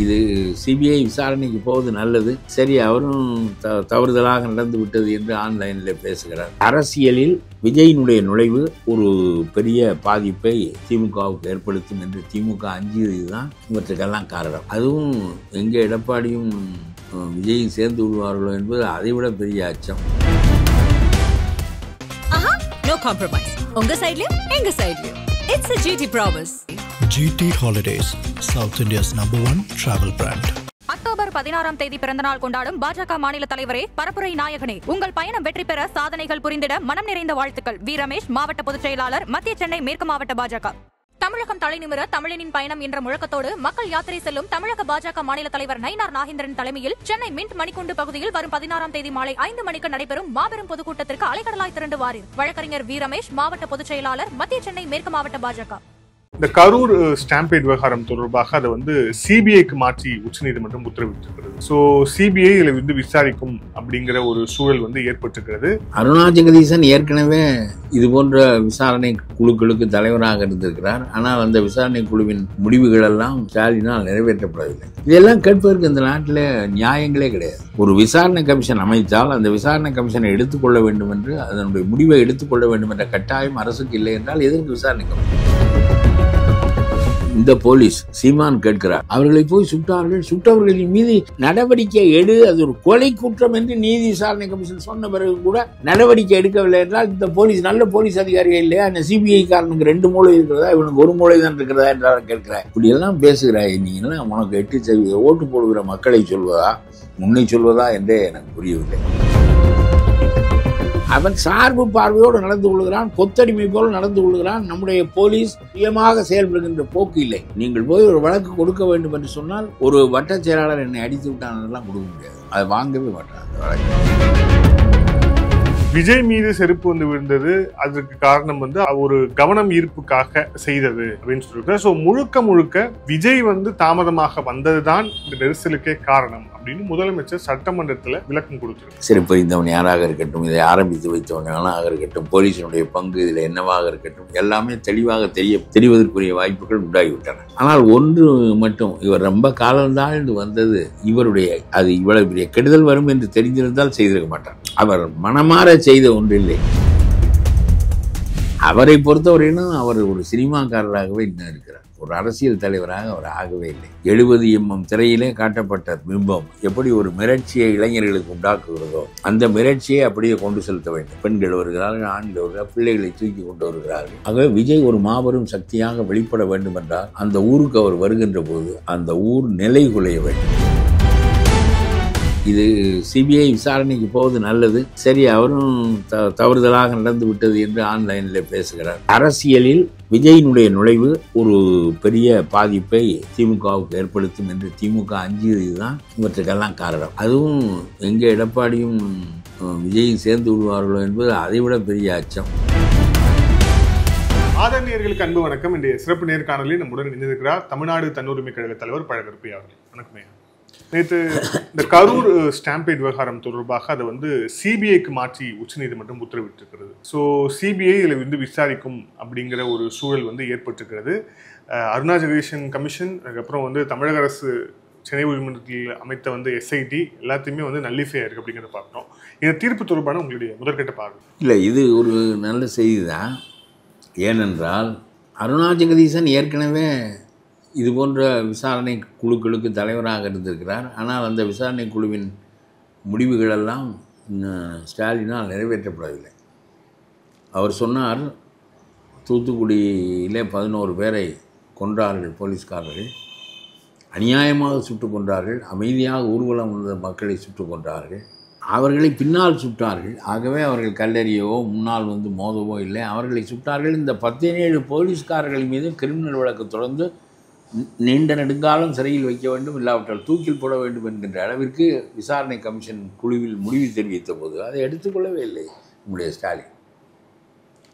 இது சிபிஐ விசாரணைக்கு போவது நல்லது. சரி, அவரும் தவறுதலாக நடந்து விட்டது என்று ஆன்லைனில் பேசுகிறார். அரசியலில் விஜயினுடைய நுழைவு ஒரு பெரிய பாதிப்பை திமுகவுக்கு ஏற்படுத்தும் என்று திமுக அஞ்சியதுதான் இவற்றுக்கெல்லாம் காரணம். அதுவும் எங்கே எடப்பாடியும் விஜயும் சேர்ந்து விடுவார்களோ என்பது அதைவிட பெரிய அச்சம். No compromise. உங்க சைடுலயும் எங்க சைடுலயும். It's a GT promise. GT Holidays, South India's #1 travel brand. October 16ஆம் தேதி பிறந்தநாள் கொண்டாடும் பாஜக மாநில தலைவரே, பரப்புரை நாயகனே, உங்கள் பயணம் வெற்றி பெற, சாதனைகள் புரிந்திட மனம் நிறைந்த வாழ்த்துக்கள். வி. ரமேஷ், மாவட்ட பொதுச் செயலாளர், மத்திய சென்னை மேற்கு மாவட்ட பாஜக. தமிழகம் தலைநிமிர தமிழனின் பயணம் என்ற முழக்கத்தோடு மக்கள் யாத்திரை செல்லும் தமிழக பாஜக மாநில தலைவர் நயினார் நாகேந்திரன் தலைமையில் சென்னை மின்ட் மணிக்குண்டு பகுதியில் வரும் 16ஆம் தேதி மாலை 5 மணிக்கு நடைபெறும் மாபெரும் பொதுக்கூட்டத்திற்கு அலைக்கடலாய் திரண்டு வாரீர். வழக்கறிஞர் வி. ரமேஷ், மாவட்ட பொதுச் செயலாளர், மத்திய சென்னை மேற்கு மாவட்ட பாஜக. இந்த கரூர் ஸ்டாம்பேட் விவகாரம் தொடர்பாக அதை சிபிஐக்கு மாற்றி உச்சநீதிமன்றம் உத்தரவிட்டிருக்கிறது. ஸோ சிபிஐ இதில் விசாரிக்கும் அப்படிங்கிற ஒரு சூழல் ஏற்பட்டிருக்கிறது. அருணா ஜெகதீசன் ஏற்கனவே இது போன்ற விசாரணை குழுக்களுக்கு தலைவராக இருந்திருக்கிறார். ஆனால் அந்த விசாரணை குழுவின் முடிவுகள் எல்லாம் ஸ்டாலினால் நிறைவேற்றப்படவில்லை. இதெல்லாம் கேட்பதற்கு இந்த நாட்டில் நியாயங்களே கிடையாது. ஒரு விசாரணை கமிஷன் அமைத்தால் அந்த விசாரணை கமிஷனை எடுத்துக்கொள்ள வேண்டும் என்று, அதனுடைய முடிவை எடுத்துக்கொள்ள வேண்டும் என்ற கட்டாயம் அரசுக்கு இல்லை என்றால் எதற்கு விசாரணை கமிஷன்? இந்த போலீஸ் சீமான் கேட்கிறார், அவர்களை போய் சுட்டார்கள், சுட்டவர்களின் மீது நடவடிக்கை எடு, அது ஒரு கொலை குற்றம் என்று நீதி விசாரணை கமிஷன் சொன்ன பிறகு கூட நடவடிக்கை எடுக்கவில்லை என்றால் இந்த போலீஸ் நல்ல போலீஸ் அதிகாரிகள் இல்லையா? இந்த சிபிஐ காரனுக்கு 2 மூளை இருக்கிறதா, இவனுக்கு 1 மூளை தான் இருக்கிறதா என்றாலும் கேட்கிறார். இப்படி எல்லாம் பேசுகிறாய் நீ, எல்லாம் உனக்கு 8 ஓட்டு போடுகிற மக்களை சொல்வதா, முன்னை சொல்வதா என்றே எனக்கு புரியவில்லை. அவன் சார்பு பார்வையோடு நடந்து கொள்கிறான், கொத்தடிமை போல நடந்து கொள்கிறான். நம்முடைய போலீஸ் சுயமாக செயல்படுகின்ற போக்கு இல்லை. நீங்கள் போய் ஒரு வழக்கு கொடுக்க வேண்டும் என்று சொன்னால், ஒரு வட்ட செயலாளர் என்னை அடித்து விட்டான் எல்லாம் கொடுக்க முடியாது, அதை வாங்கவே மாட்டான் அந்த வழக்கு. விஜய் மீது செருப்பு விழுந்தது, அதற்கு காரணம் ஒரு கவனம் ஈர்ப்புக்காக செய்தது அப்படின்னு சொல்லியிருக்காரு. ஸோ முழுக்க விஜய் தாமதமாக வந்ததுதான் இந்த நெரிசலுக்கே காரணம் அப்படின்னு முதலமைச்சர் சட்டமன்றத்தில் விளக்கம் கொடுத்திருக்காரு. செருப்பு அறிந்தவன் யாராக இருக்கட்டும், இதை ஆரம்பித்து வைத்தவனாக இருக்கட்டும், போலீஸினுடைய பங்கு இதில் என்னவாக இருக்கட்டும், எல்லாமே தெளிவாக தெரிவதற்குரிய வாய்ப்புகள் உண்டாகிவிட்டன. ஆனால் ஒன்று மட்டும், இவர் ரொம்ப காலம்தான் வந்தது, அது இவ்வளவு பெரிய கெடுதல் வரும் என்று தெரிந்திருந்தால் செய்திருக்க மாட்டார். அவர் மனமாற செய்த ஒன்றில்லை. அவரை பொறுத்தவரையிலும் அவர் ஒரு சினிமாக்காரராகவே இன்னும் இருக்கிறார். ஒரு அரசியல் தலைவராக அவர் ஆகவே இல்லை. 70 mm திரையிலே காட்டப்பட்ட பிம்பம் எப்படி ஒரு மிரட்சியை இளைஞர்களுக்கு உண்டாக்குகிறதோ, அந்த மிரட்சியை அப்படியே கொண்டு செலுத்த வேண்டும். பெண்கள் வருகிறார்கள், ஆண்கள் வருகிறார்கள், பிள்ளைகளை தூக்கி கொண்டு வருகிறார்கள். ஆகவே விஜய் ஒரு மாபெரும் சக்தியாக வெளிப்பட வேண்டும் என்றால் அந்த ஊருக்கு அவர் வருகின்ற போது அந்த ஊர் நிலை குலைய வேண்டும். இது சிபிஐ விசாரணைக்கு போவது நல்லது. சரி, அவரும் தவறுதலாக நடந்து விட்டது என்று ஆன்லைனில் பேசுகிறார். அரசியலில் விஜயினுடைய நுழைவு ஒரு பெரிய பாதிப்பை திமுகவுக்கு ஏற்படுத்தும் என்று திமுக அஞ்சியதுதான் இவற்றுக்கெல்லாம் காரணம். அதுவும் எங்கே எடப்பாடியும் விஜயும் சேர்ந்து விடுவார்களோ என்பது அதைவிட பெரிய அச்சம். ஆதரணியர்களுக்கு அன்பு வணக்கம். இன்றைய சிறப்பு நேர்காணலில் நம்முடன் இணைந்திருக்கிறார் தமிழ்நாடு தன்னுரிமை கழக தலைவர் பழகருப்பையா அவர்கள். வணக்கமே. நேற்று இந்த கரூர் ஸ்டாம்பேட் விவகாரம் தொடர்பாக அதை சிபிஐக்கு மாற்றி உச்சநீதிமன்றம் உத்தரவிட்டிருக்கிறது. ஸோ சிபிஐ இதில் விசாரிக்கும் அப்படிங்கிற ஒரு சூழல் ஏற்பட்டிருக்கிறது. அருணா ஜெகதீசன் கமிஷன், அதுக்கப்புறம் தமிழக அரசு சென்னை உயர்நீதிமன்றத்தில் அமைத்த எஸ்ஐடி எல்லாத்தையுமே நல்லிஃபையாக இருக்குது அப்படிங்கிறத பார்த்தோம். இந்த தீர்ப்பு தொடர்பான உங்களுடைய முதற்கட்ட பார்வை? இல்லை, இது ஒரு நல்ல செய்தி தான். ஏனென்றால் அருணா ஜெகதீசன் ஏற்கனவே இது போன்ற விசாரணை குழுக்களுக்கு தலைவராக இருந்திருக்கிறார். ஆனால் அந்த விசாரணை குழுவின் முடிவுகளெல்லாம் ஸ்டாலினால் நிறைவேற்றப்படவில்லை. அவர் சொன்னார், தூத்துக்குடியிலே 11 பேரை கொன்றார்கள் போலீஸ்காரர்கள், அநியாயமாக சுட்டு கொன்றார்கள், அமைதியாக ஊர்வலம் வந்த மக்களை சுட்டு கொன்றார்கள், அவர்களை பின்னால் சுட்டார்கள். ஆகவே அவர்கள் கல்லெறியவோ முன்னால் மோதவோ இல்லை, அவர்களை சுட்டார்கள். இந்த 17 போலீஸ்காரர்கள் மீது கிரிமினல் வழக்கு தொடர்ந்து நீண்ட நெடுங்காலம் சிறையில் வைக்க வேண்டும், இல்லாவிட்டால் தூக்கில் போட வேண்டும் என்கின்ற அளவிற்கு விசாரணை கமிஷன் குழுவில் முடிவு தெரிவித்த போது அதை எடுத்துக்கொள்ளவே இல்லை நம்முடைய ஸ்டாலின்.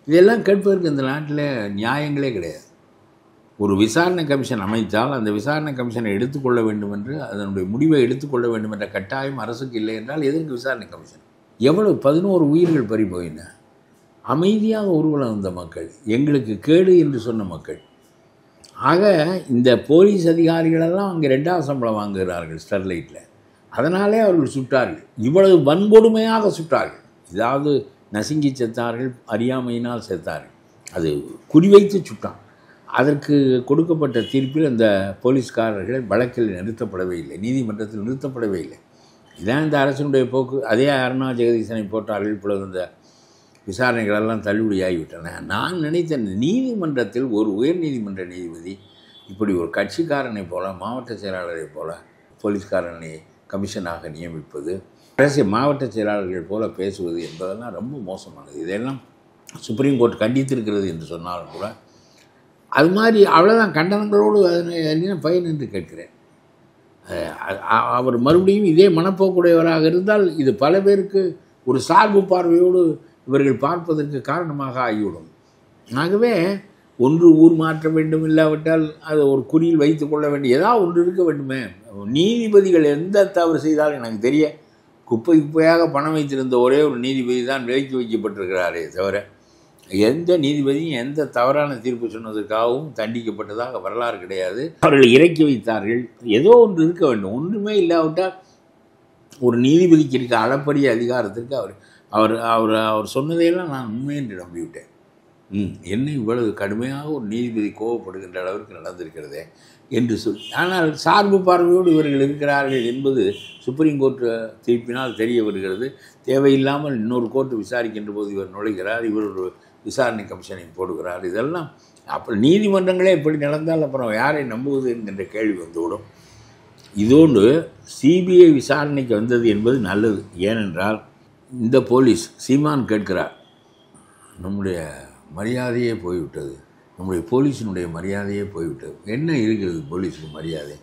இதெல்லாம் கேட்பதற்கு இந்த நாட்டில் நியாயங்களே கிடையாது. ஒரு விசாரணை கமிஷன் அமைத்தால் அந்த விசாரணை கமிஷனை எடுத்துக்கொள்ள வேண்டும் என்று, அதனுடைய முடிவை எடுத்துக்கொள்ள வேண்டும் என்ற கட்டாயம் அரசுக்கு இல்லை என்றால் எதற்கு விசாரணை கமிஷன்? எவ்வளவு 11 உயிர்கள் பறி போயின. அமைதியாக ஊர்வலம் வந்த மக்கள், எங்களுக்கு கேடு என்று சொன்ன மக்கள், ஆக இந்த போலீஸ் அதிகாரிகளெல்லாம் அங்கே 2வது சம்பளம் வாங்குகிறார்கள் ஸ்டெர்லைட்டில். அதனாலே அவர்கள் சுட்டார்கள். இவ்வளவு வன்கொடுமையாக சுட்டார்கள். இதாவது நசுங்கி செத்தார்கள், அறியாமையினால் செத்தார்கள். அது குறிவைத்து சுட்டான். அதற்கு கொடுக்கப்பட்ட தீர்ப்பில் அந்த போலீஸ்காரர்கள் வழக்கில் நிறுத்தப்படவே இல்லை, நீதிமன்றத்தில் நிறுத்தப்படவே இல்லை. இதான் இந்த அரசினுடைய போக்கு. அதே அருணா ஜெகதீசனை போட்டார்கள். இப்பொழுது இந்த விசாரணைகளெல்லாம் தள்ளுபடியாகிவிட்டன. நான் நினைத்தேன், நீதிமன்றத்தில் ஒரு உயர்நீதிமன்ற நீதிபதி இப்படி ஒரு கட்சிக்காரனை போல, மாவட்ட செயலாளரை போல போலீஸ்காரனை கமிஷனாக நியமிப்பது, மாவட்ட செயலாளர்கள் போல பேசுவது என்பதெல்லாம் ரொம்ப மோசமானது. இதெல்லாம் சுப்ரீம் கோர்ட் கண்டித்திருக்கிறது என்று சொன்னாலும் கூட அது மாதிரி அவ்வளோதான். கண்டனங்களோடு என்ன பயன் என்று கேட்கிறேன். அவர் மறுபடியும் இதே மனப்போக்குடையவராக இருந்தால் இது பல பேருக்கு ஒரு சார்பு பார்வையோடு இவர்கள் பார்ப்பதற்கு காரணமாக ஆகிவிடும். ஆகவே ஒன்று ஊர் மாற்ற வேண்டும், இல்லாவிட்டால் அதை ஒரு குறியில் வைத்து கொள்ள வேண்டும், ஏதாவது ஒன்று இருக்க வேண்டுமே. நீதிபதிகள் எந்த தவறு செய்தாலும் எனக்கு தெரிய குப்பையாக பணம் வைத்திருந்த ஒரே ஒரு நீதிபதி தான் விலக்கி வைக்கப்பட்டிருக்கிறாரே தவிர எந்த நீதிபதியும் எந்த தவறான தீர்ப்பு சொன்னதற்காகவும் தண்டிக்கப்பட்டதாக வரலாறு கிடையாது. அவர்கள் இறக்கி வைத்தார்கள். ஏதோ ஒன்று இருக்க வேண்டும். ஒன்றுமே இல்லாவிட்டால் ஒரு நீதிபதிக்கு இருக்க அளப்பரிய அதிகாரத்திற்கு அவர் அவர் அவர் சொன்னதையெல்லாம் நான் உண்மை என்று நம்பிவிட்டேன். என்ன இவ்வளவு கடுமையாக ஒரு நீதிபதி கோபப்படுகின்ற அளவிற்கு நடந்திருக்கிறதே என்று சொல்லி. ஆனால் சார்பு பார்வையோடு இவர்கள் இருக்கிறார்கள் என்பது சுப்ரீம் கோர்ட்டு தீர்ப்பினால் தெரிய வருகிறது. தேவையில்லாமல் இன்னொரு கோர்ட்டு விசாரிக்கின்ற போது இவர் நுழைகிறார், இவர் ஒரு விசாரணை கமிஷனை போடுகிறார். இதெல்லாம் அப்புறம் நீதிமன்றங்களே இப்படி நடந்தால் அப்புறம் யாரை நம்புவது என்கின்ற கேள்வி வந்துவிடும். இதோடு சிபிஐ விசாரணைக்கு வந்தது என்பது நல்லது. ஏனென்றால் இந்த போலீஸ் சீமான் கேட்கிறார், நம்முடைய மரியாதையே போய்விட்டது, நம்முடைய போலீஸினுடைய மரியாதையே போய்விட்டது. என்ன இருக்கிறது போலீஸுக்கு மரியாதை?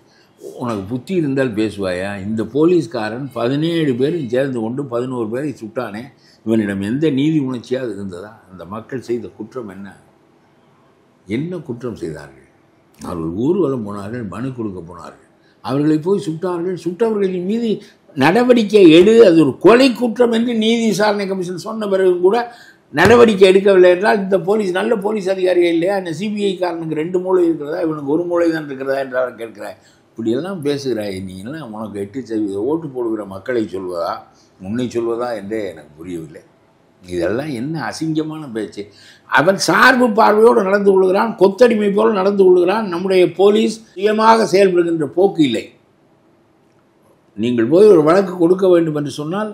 உனக்கு புத்தி இருந்தால் பேசுவாயா? இந்த போலீஸ்காரன் 17 பேரும் சேர்ந்து கொண்டு 11 பேரை சுட்டானே, இவனிடம் எந்த நீதி உணர்ச்சியாக இருந்ததா? அந்த மக்கள் செய்த குற்றம் என்ன? என்ன குற்றம் செய்தார்கள்? அவர்கள் ஊர்வலம் போனார்கள், மனு கொடுக்க போனார்கள், அவர்களை போய் சுட்டார்கள். சுட்டவர்களின் மீது நடவடிக்கை எடு, அது ஒரு கொலை குற்றம் என்று நீதி விசாரணை கமிஷன் சொன்ன பிறகு கூட நடவடிக்கை எடுக்கவில்லை என்றால் இந்த போலீஸ் நல்ல போலீஸ் அதிகாரிகள் இல்லையா? இந்த சிபிஐக்காரனுக்கு 2 மூளை இருக்கிறதா, இவனுக்கு 1 மூளை தான் இருக்கிறதா என்றாலும் கேட்கிறாய். இப்படியெல்லாம் பேசுகிறாய். நீ எல்லாம் உனக்கு 8% ஓட்டு போடுகிற மக்களை சொல்வதா, உன்னை சொல்வதா என்றே எனக்கு புரியவில்லை. இதெல்லாம் என்ன அசிங்கமான பேச்சு. அவன் சார்பு பார்வையோடு நடந்து கொள்கிறான், கொத்தடிமை போல் நடந்து கொள்கிறான். நம்முடைய போலீஸ் சுயமாக செயல்படுகின்ற போக்கு இல்லை. நீங்கள் போய் ஒரு வழக்கு கொடுக்க வேண்டும் என்று சொன்னால்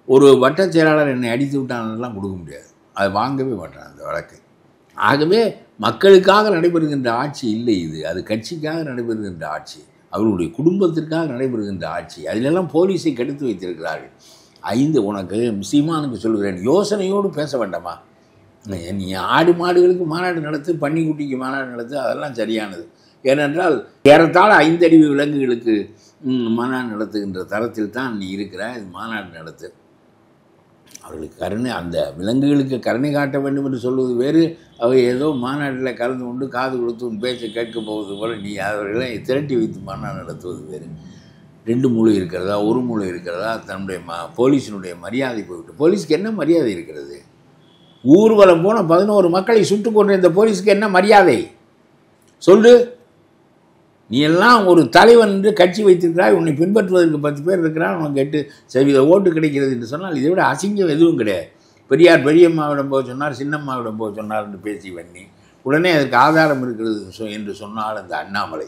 ஒரு வட்டச் செயலாளர் என்னை அடித்து விட்டானெல்லாம் கொடுக்க முடியாது, அதை வாங்கவே மாட்டான் அந்த வழக்கை. ஆகவே மக்களுக்காக நடைபெறுகின்ற ஆட்சி இல்லை இது. அது கட்சிக்காக நடைபெறுகின்ற ஆட்சி, அவர்களுடைய குடும்பத்திற்காக நடைபெறுகின்ற ஆட்சி. அதிலெல்லாம் போலீஸை கெடுத்து வைத்திருக்கிறார்கள். 5 உனக்கு சீமானுக்கு சொல்கிறேன், யோசனையோடு பேச வேண்டாமா? நீ ஆடு மாடுகளுக்கு மாநாடு நடத்து, பன்னிக்குட்டிக்கு மாநாடு நடத்து, அதெல்லாம் சரியானது. ஏனென்றால் ஏறத்தாழ 5 அறிவு விலங்குகளுக்கு மாநாடு நடத்துகின்ற தரத்தில் தான் நீ இருக்கிறாய். இது மாநாடு நடத்து. அவர்களுக்கு கருணை, அந்த விலங்குகளுக்கு கருணை காட்ட வேண்டும் என்று சொல்வது வேறு, அவை ஏதோ மாநாட்டில் கலந்து கொண்டு காது கொடுத்து உன் பேச்சை கேட்க போவது போல் நீ அவர்களை திரட்டி வைத்து மாநாடு நடத்துவது வேறு. 2 மூளை இருக்கிறதா, 1 மூளை இருக்கிறதா? தன்னுடைய போலீஸினுடைய மரியாதை போய்விட்டு. போலீஸுக்கு என்ன மரியாதை இருக்கிறது? ஊர்வலம் போன 11 மக்களை சுட்டு கொண்ட இந்த போலீஸுக்கு என்ன மரியாதை சொல்லு? நீ எல்லாம் ஒரு தலைவன் என்று கட்சி வைத்திருக்கிறாய், உன்னை பின்பற்றுவதற்கு 10 பேர் இருக்கிறான், உனக்கு 8% ஓட்டு கிடைக்கிறது என்று சொன்னால் இதை விட அசிங்கம் எதுவும் கிடையாது. பெரியார் பெரியம்மாவிடம் போக சொன்னார், சின்னம்மாவிடம் போக சொன்னார் என்று பேசி வண்ணி உடனே அதற்கு ஆதாரம் இருக்கிறது என்று சொன்னால் அந்த அண்ணாமலை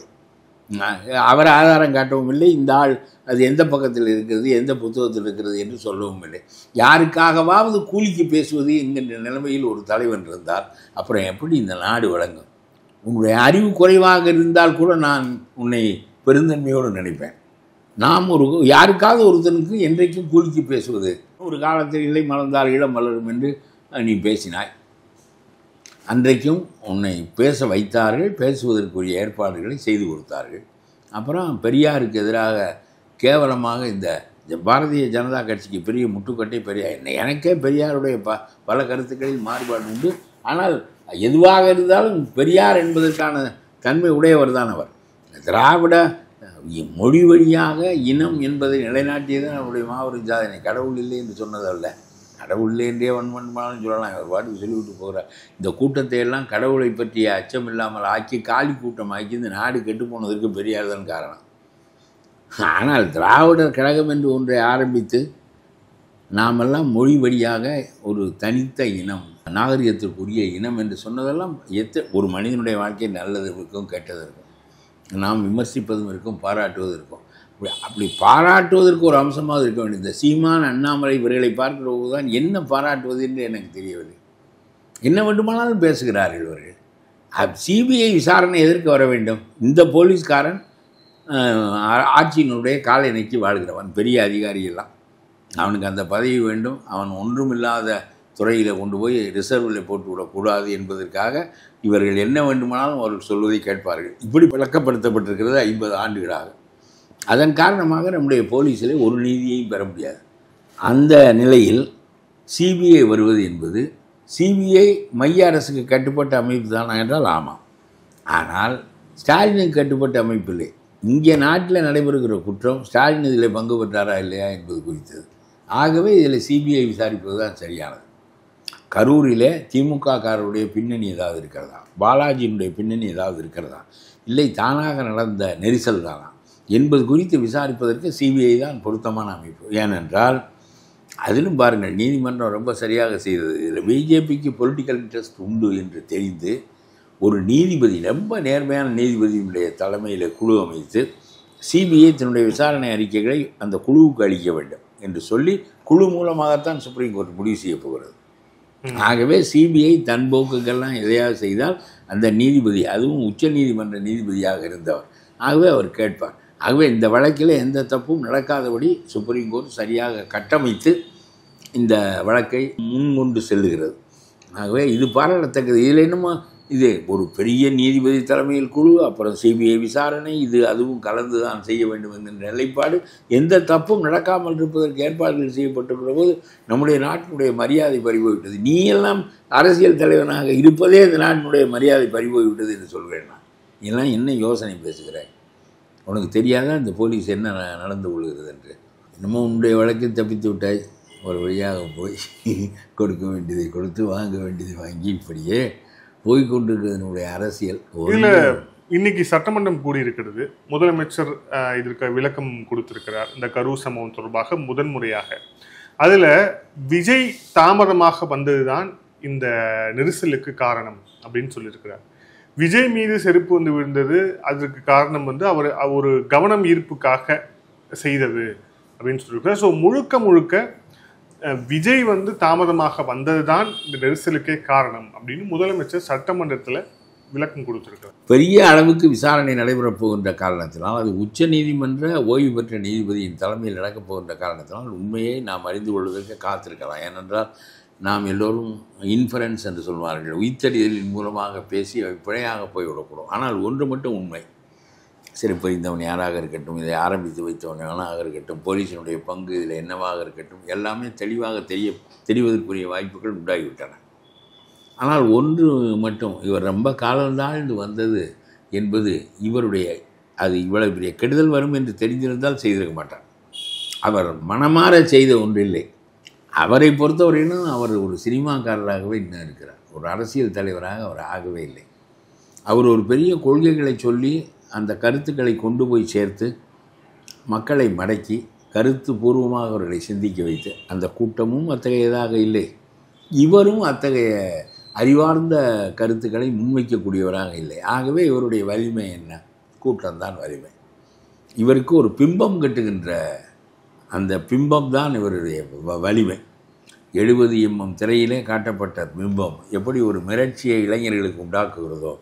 அவர் ஆதாரம் காட்டவும் இல்லை. இந்த ஆள் அது எந்த பக்கத்தில் இருக்கிறது, எந்த புத்தகத்தில் இருக்கிறது என்று சொல்லவும் இல்லை. யாருக்காகவாவது கூலிக்கு பேசுவது என்கின்ற நிலைமையில் ஒரு தலைவன் இருந்தால் அப்புறம் எப்படி இந்த நாடு வழங்கும்? உன்னுடைய அறிவு குறைவாக இருந்தால் கூட நான் உன்னை பெருந்தன்மையோடு நினைப்பேன். நாம் யாருக்காவது ஒருத்தனுக்கு என்றைக்கும் கூலிக்கு பேசுவது, ஒரு காலத்தில் இல்லை மலர்ந்தால் இளம் மலரும் என்று நீ பேசினாய். அன்றைக்கும் உன்னை பேச வைத்தார்கள், பேசுவதற்குரிய ஏற்பாடுகளை செய்து கொடுத்தார்கள். அப்புறம் பெரியாருக்கு எதிராக கேவலமாக இந்த பாரதிய ஜனதா கட்சிக்கு பெரிய முட்டுக்கட்டை எனக்கே பெரியாருடைய பல கருத்துக்களில் மாறுபாடு உண்டு. ஆனால் எதுவாக இருந்தாலும் பெரியார் என்பதற்கான தன்மை உடையவர் தான் அவர். திராவிட மொழி வழியாக இனம் என்பதை நிலைநாட்டியது அவருடைய மாபெரும் சாதனை. கடவுள் இல்லை என்று சொன்னதல்ல, கடவுள்லேருந்தே வன்மன்மாலும் சொல்லலாம், ஒரு பாட்டுக்கு சொல்லிவிட்டு போகிறார். இந்த கூட்டத்தை எல்லாம் கடவுளை பற்றிய அச்சம் இல்லாமல் ஆக்கி காலி கூட்டமாக்கி இந்த நாடு கெட்டு போனதற்கு பெரியார் தான் காரணம். ஆனால் திராவிடர் கழகம் என்று ஒன்றை ஆரம்பித்து நாமெல்லாம் மொழி வழியாக ஒரு தனித்த இனம், நாகரிகத்திற்குரிய இனம் என்று சொன்னதெல்லாம் ஒரு மனிதனுடைய வாழ்க்கை நல்லது இருக்கும் கெட்டது இருக்கும், நாம் விமர்சிப்பதும் இருக்கும் பாராட்டுவதும் இருக்கும். அப்படி பாராட்டுவதற்கு ஒரு அம்சமாக இருக்க வேண்டியது. இந்த சீமான் அண்ணாமலை இவர்களை பார்க்கிற போது தான் என்ன பாராட்டுவது என்று எனக்கு தெரியவில்லை. என்ன வேண்டுமானாலும் பேசுகிறார்கள் இவர்கள். சிபிஐ விசாரணை எதற்கு வர வேண்டும்? இந்த போலீஸ்காரன் ஆட்சியினுடைய காலை நக்கி வாழ்கிறவன், பெரிய அதிகாரியெல்லாம், அவனுக்கு அந்த பதவி வேண்டும், அவன் ஒன்றுமில்லாத துறையில் கொண்டு போய் ரிசர்வில் போட்டு விடக்கூடாது என்பதற்காக இவர்கள் என்ன வேண்டுமானாலும் அவர்கள் சொல்வதை கேட்பார்கள். இப்படி விளக்கப்படுத்தப்பட்டிருக்கிறது 50 ஆண்டுகளாக. அதன் காரணமாக நம்முடைய போலீஸில் ஒரு நீதியையும் பெற முடியாது. அந்த நிலையில் சிபிஐ வருவது என்பது, சிபிஐ மைய அரசுக்கு கட்டுப்பட்ட அமைப்பு தானா என்றால் ஆமாம். ஆனால் ஸ்டாலினுக்கு கட்டுப்பட்ட அமைப்பு இல்லை. இங்கே நாட்டில் நடைபெறுகிற குற்றம் ஸ்டாலின் இதில் பங்கு பெற்றாரா இல்லையா என்பது குறித்தது. ஆகவே இதில் சிபிஐ விசாரிப்பது தான் சரியானது. கரூரில் திமுககாரருடைய பின்னணி ஏதாவது இருக்கிறதா, பாலாஜியினுடைய பின்னணி ஏதாவது இருக்கிறதா, இல்லை தானாக நடந்த நெரிசல் தானா என்பது குறித்து விசாரிப்பதற்கு சிபிஐ தான் பொருத்தமான அமைப்பு. ஏனென்றால் அதிலும் பாருங்கள், நீதிமன்றம் ரொம்ப சரியாக செய்தது. இதில் பிஜேபிக்கு பொலிட்டிக்கல் இன்ட்ரெஸ்ட் உண்டு என்று தெரிந்து ஒரு நீதிபதி, ரொம்ப நேர்மையான நீதிபதியினுடைய தலைமையில் குழு அமைத்து சிபிஐ தன்னுடைய விசாரணை அறிக்கைகளை அந்த குழுவுக்கு அளிக்க வேண்டும் என்று சொல்லி குழு மூலமாகத்தான் சுப்ரீம் கோர்ட் முடிவு செய்ய போகிறது. ஆகவே சிபிஐ தன் போக்குக்கெல்லாம் எதையாவது செய்தால் அந்த நீதிபதி, அதுவும் உச்ச நீதிமன்ற நீதிபதியாக இருந்தவர், ஆகவே அவர் கேட்பார். ஆகவே இந்த வழக்கில் எந்த தப்பும் நடக்காதபடி சுப்ரீம் கோர்ட் சரியாக கட்டமைத்து இந்த வழக்கை முன்கொண்டு செல்லுகிறது. ஆகவே இது பாராட்டத்தக்கது. இதில் என்னமோ இது ஒரு பெரிய நீதிபதி தலைமையில் குழு, அப்புறம் சிபிஐ விசாரணை, இது அதுவும் கலந்து தான் செய்ய வேண்டும் என்கிற நிலைப்பாடு, எந்த தப்பும் நடக்காமல் இருப்பதற்கு ஏற்பாடுகள் செய்யப்பட்டிருக்கிற போது நம்முடைய நாட்டினுடைய மரியாதை பறிபோய்விட்டது. நீ எல்லாம் அரசியல் தலைவனாக இருப்பதே இந்த நாட்டினுடைய மரியாதை பறிபோய்விட்டது என்று சொல்கிறேன். நான் இதெல்லாம் என்ன யோசனை பேசுகிறேன்? உனக்கு தெரியாத இந்த போலீஸ் என்ன நடந்து கொள்கிறது என்று. இன்னமும் உன்னுடைய வழக்கில் தப்பித்து விட்டாய், ஒரு வழியாக போய் கொடுக்க வேண்டியதை கொடுத்து வாங்க வேண்டியதை வாங்கி இப்படியே போய்கொண்டிருக்கிறதனுடைய அரசியல். இன்னைக்கு சட்டமன்றம் கூடியிருக்கிறது. முதலமைச்சர் இதற்கு விளக்கம் கொடுத்திருக்கிறார் இந்த கரூர் சம்பவம் தொடர்பாக முதன்முறையாக. அதில் விஜய் தாமதமாக வந்ததுதான் இந்த நெரிசலுக்கு காரணம் அப்படின்னு சொல்லியிருக்கிறார். விஜய் மீது செருப்பு வந்து விழுந்தது, அதற்கு காரணம் வந்து அவர் ஒரு கவனம் ஈர்ப்புக்காக செய்தது அப்படின்னு சொல்லியிருக்கிறார். ஸோ முழுக்க விஜய் வந்து தாமதமாக வந்தது தான் இந்த நெரிசலுக்கே காரணம் அப்படின்னு முதலமைச்சர் சட்டமன்றத்தில் விளக்கம் கொடுத்திருக்கிறார். பெரிய அளவுக்கு விசாரணை நடைபெறப் போகின்ற காரணத்தினால், அது உச்ச நீதிமன்ற ஓய்வு பெற்ற நீதிபதியின் தலைமையில் நடக்கப் போகின்ற காரணத்தினால் உண்மையை நாம் அறிந்து கொள்வதற்கு காத்திருக்கலாம். ஏனென்றால் நாம் எல்லோரும் இன்ஃபரன்ஸ் என்று சொல்வார்கள், உயிர்த்தறிதலின் மூலமாக பேசி பிழையாக போய்விடக்கூடும். ஆனால் ஒன்று மட்டும் உண்மை, சிறைப்பறிந்தவன் யாராக இருக்கட்டும், இதை ஆரம்பித்து வைத்தவன் எவனாக இருக்கட்டும், போலீஸினுடைய பங்கு இதில் என்னவாக இருக்கட்டும், எல்லாமே தெளிவாக தெரிவதற்குரிய வாய்ப்புகள் உண்டாகிவிட்டன. ஆனால் ஒன்று மட்டும், இவர் ரொம்ப காலந்தாழ்ந்து வந்தது என்பது இவருடைய, அது இவ்வளவு பெரிய கெடுதல் வரும் என்று தெரிந்திருந்தால் செய்திருக்க மாட்டார். அவர் மனமாற செய்த ஒன்றில்லை. அவரை பொறுத்தவரையிலும் அவர் ஒரு சினிமாக்காரராகவே இன்னும் இருக்கிறார், ஒரு அரசியல் தலைவராக அவர் ஆகவே இல்லை. அவர் ஒரு பெரிய கொள்கைகளை சொல்லி அந்த கருத்துக்களை கொண்டு போய் சேர்த்து மக்களை மடக்கி கருத்து பூர்வமாக அவர்களை சிந்திக்க வைத்து, அந்த கூட்டமும் அத்தகையதாக இல்லை, இவரும் அத்தகைய அறிவார்ந்த கருத்துக்களை முன்வைக்கக்கூடியவராக இல்லை. ஆகவே இவருடைய வலிமை என்ன? கூட்டம்தான் வலிமை. இவருக்கு ஒரு பிம்பம் கட்டுகின்ற அந்த பிம்பம் தான் இவருடைய வலிமை. 70 mm திரையிலே காட்டப்பட்ட பிம்பம் எப்படி ஒரு மிரட்சியை இளைஞர்களுக்கு உண்டாக்குகிறதோ,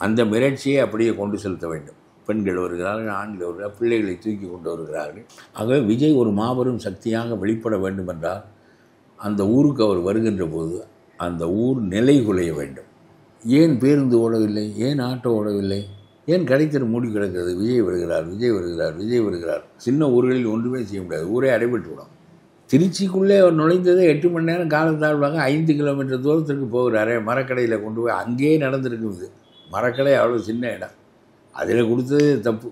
அந்த மிரட்சியை அப்படியே கொண்டு செலுத்த வேண்டும். பெண்கள் வருகிறார்கள், ஆண்கள் வருகிறார்கள், பிள்ளைகளை தூக்கி கொண்டு வருகிறார்கள். ஆகவே விஜய் ஒரு மாபெரும் சக்தியாக வெளிப்பட வேண்டுமென்றால் அந்த ஊருக்கு அவர் வருகின்ற போது அந்த ஊர் நிலை குலைய வேண்டும். ஏன் பேருந்து ஓடவில்லை? ஏன் ஆட்டோ ஓடவில்லை? ஏன் கடைத்தெரு மூடி கிடக்கிறது? விஜய் வருகிறார், விஜய் வருகிறார், விஜய் வருகிறார். சின்ன ஊர்களில் ஒன்றுமே செய்ய முடியாது, ஊரே அடைபட்டு விடும். திருச்சிக்குள்ளே அவர் நுழைந்ததே 8 மணி நேரம் காலத்தாழ்வாங்க. 5 கிலோமீட்டர் தூரத்திற்கு போகிறாரே, மரக்கடையில் கொண்டு போய் அங்கேயே நடந்திருக்குது. மரக்கடை அவ்வளோ சின்ன இடம், அதில் கொடுத்ததே தப்பு.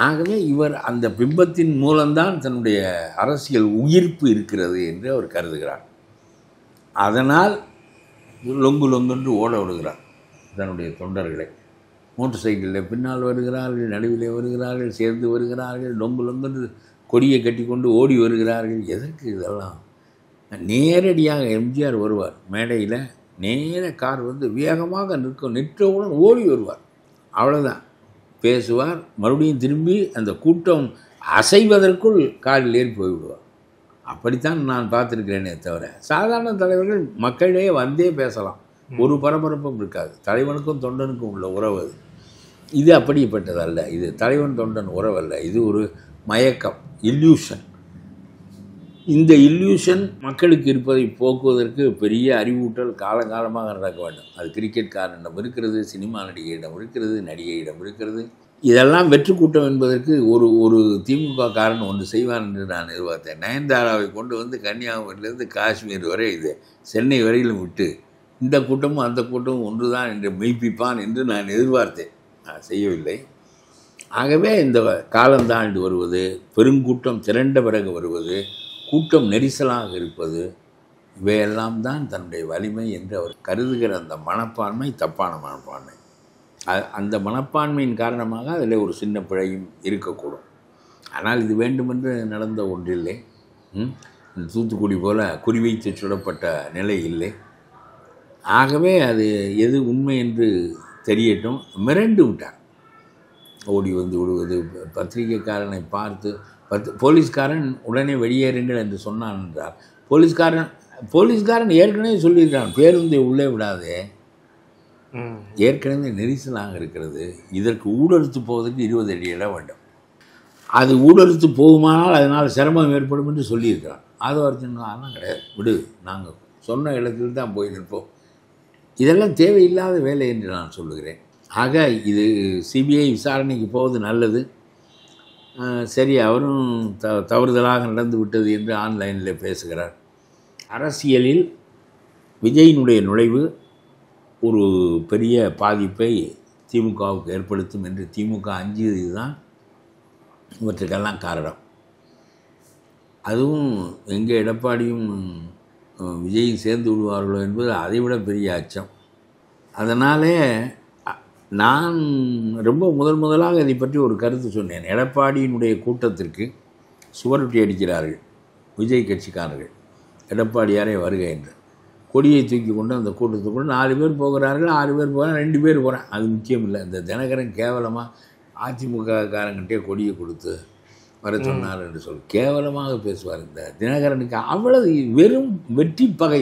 ஆகவே இவர் அந்த பிம்பத்தின் மூலம்தான் தன்னுடைய அரசியல் உயிர்ப்பு இருக்கிறது என்று அவர் கருதுகிறார். அதனால் லொங்கு லொங்கென்று ஓட விடுகிறார் தன்னுடைய தொண்டர்களை. மோட்டர் சைக்கிளில் பின்னால் வருகிறார்கள், நடுவிலே வருகிறார்கள், சேர்ந்து வருகிறார்கள், லொங்கு லொங்கென்று கொடியை கட்டி கொண்டு ஓடி வருகிறார்கள். எதற்கு இதெல்லாம்? நேரடியாக எம்ஜிஆர் வருவார் மேடையில், நேர கார் வந்து வேகமாக நிற்றவுடன் ஓடி வருவார். அவ்வளோதான், பேசுவார், மறுபடியும் திரும்பி அந்த கூட்டம் அசைவதற்குள் காரில் ஏறி போய்விடுவார். அப்படித்தான் நான் பார்த்துருக்கிறேனே தவிர சாதாரண தலைவர்கள் மக்களிடையே வந்தே பேசலாம், ஒரு பரபரப்பும் இருக்காது. தலைவனுக்கும் தொண்டனுக்கும் உள்ள உறவு அது. இது அப்படிப்பட்டதல்ல. இது தலைவன் தொண்டன் உறவல்ல, இது ஒரு மயக்கம், இல்யூஷன். இந்த இல்யூஷன் மக்களுக்கு இருப்பதை போக்குவதற்கு பெரிய அறிவூட்டல் காலங்காலமாக நடக்க வேண்டும். அது கிரிக்கெட்காரனிடம் இருக்கிறது, சினிமா நடிகையிடம் இருக்கிறது, நடிகையிடம் இருக்கிறது. இதெல்லாம் வெற்றி கூட்டம் என்பதற்கு ஒரு திமுக காரன் ஒன்று செய்வார் என்று நான் எதிர்பார்த்தேன். நயன்தாராவை கொண்டு வந்து கன்னியாகுமரியிலிருந்து காஷ்மீர் வரை, இது சென்னை வரையிலும் விட்டு இந்த கூட்டமும் அந்த கூட்டமும் ஒன்று தான் என்று மெய்ப்பிப்பான் என்று நான் எதிர்பார்த்தேன். நான் செய்யவில்லை. ஆகவே இந்த காலந்தாண்டு வருவது, பெருங்கூட்டம் திரண்ட பிறகு வருவது, கூட்டம் நெரிசலாக இருப்பது, இவையெல்லாம் தான் தன்னுடைய வலிமை என்று அவர் கருதுகிற அந்த மனப்பான்மை தப்பான மனப்பான்மை. அந்த மனப்பான்மையின் காரணமாக அதில் ஒரு சின்ன பிழையும் இருக்கக்கூடும். ஆனால் இது வேண்டுமென்று நடந்த ஒன்றில்லை. தூத்துக்குடி போல குறிவைத்து சுடப்பட்ட நிலை இல்லை. ஆகவே அது எது உண்மை என்று தெரியட்டும். மிரண்டு விட்டார், ஓடி வந்து விடுவது. பத்திரிகைக்காரனை பார்த்து போலீஸ்காரன் உடனே வெளியேறுங்கள் என்று சொன்னான் என்றார். போலீஸ்காரன் ஏற்கனவே சொல்லியிருக்கான், பேருந்தை உள்ளே விடாதே, ஏற்கனவே நெரிசலாக இருக்கிறது, இதற்கு ஊடறுத்து போவதற்கு 20 அடி இடம் வேண்டும், அது ஊடறுத்து போகுமானால் அதனால் சிரமம் ஏற்படும் என்று சொல்லியிருக்கிறான். அது வரைக்கும் அதெல்லாம் கிடையாது, விடு, நாங்கள் சொன்ன இடத்தில் தான் போய் நிற்போம். இதெல்லாம் தேவையில்லாத வேலை என்று நான் சொல்லுகிறேன். ஆக இது சிபிஐ விசாரணைக்கு போவது நல்லது. சரி, அவரும் தவறுதலாக நடந்து விட்டது என்று ஆன்லைனில் பேசுகிறார். அரசியலில் விஜயினுடைய நுழைவு ஒரு பெரிய பாதிப்பை திமுகவுக்கு ஏற்படுத்தும் என்று திமுக அஞ்சியது தான் இவற்றுக்கெல்லாம் காரணம். அதுவும் எங்கே எடப்பாடியும் விஜயும் சேர்ந்து விடுவார்களோ என்பது அதைவிட பெரிய அச்சம். அதனாலே நான் ரொம்ப முதலாக இதை பற்றி ஒரு கருத்து சொன்னேன். எடப்பாடியினுடைய கூட்டத்திற்கு சுவரொட்டி அடிக்கிறார்கள் விஜய் கட்சிக்காரர்கள், எடப்பாடியாரே வருக என்று. கொடியை தூக்கி கொண்டு அந்த கூட்டத்துக்குள்ள 4 பேர் போகிறார்கள், 6 பேர் போகிறாங்க, 2 பேர் போகிறேன், அது முக்கியம் இல்லை. இந்த தினகரன் கேவலமாக அதிமுக காரங்கிட்டே கொடியை கொடுத்து வர சொன்னார் என்று சொல்லி கேவலமாக பேசுவார். இந்த தினகரனுக்கு அவ்வளவு வெறும் வெட்டிப்பகை.